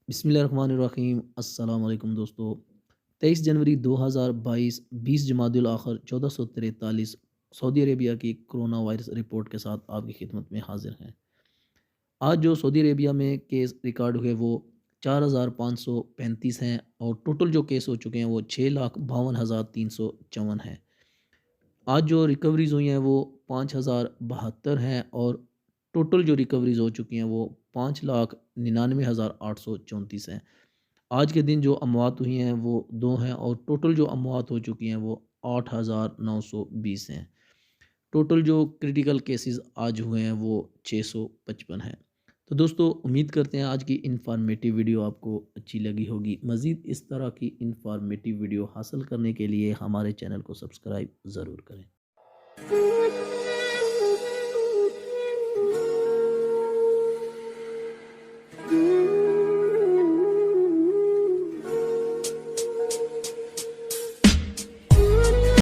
बिस्मिल्लाहिर्रहमानिर्रहीम। अस्सलाम वालेकुम दोस्तों। 23 जनवरी 2022 20 जमादुल आखिर 1443 सऊदी अरेबिया की कोरोना वायरस रिपोर्ट के साथ आपकी खिदमत में हाजिर हैं। आज जो सऊदी अरेबिया में केस रिकॉर्ड हुए वो 4,535 हैं और टोटल जो केस हो चुके हैं वो 6,52,354 हैं। आज जो रिकवरीज़ हुई हैं वो 5,072 हैं और टोटल जो रिकवरीज़ हो चुकी हैं वो 5,99,834 हैं। आज के दिन जो अमवात हुई हैं वो 2 हैं और टोटल जो अमवात हो चुकी हैं वो 8,920 हैं। टोटल जो क्रिटिकल केसेस आज हुए हैं वो 655 हैं। तो दोस्तों उम्मीद करते हैं आज की इन्फॉर्मेटिव वीडियो आपको अच्छी लगी होगी। मज़ीद इस तरह की इन्फॉर्मेटिव वीडियो हासिल करने के लिए हमारे चैनल को सब्सक्राइब ज़रूर करें।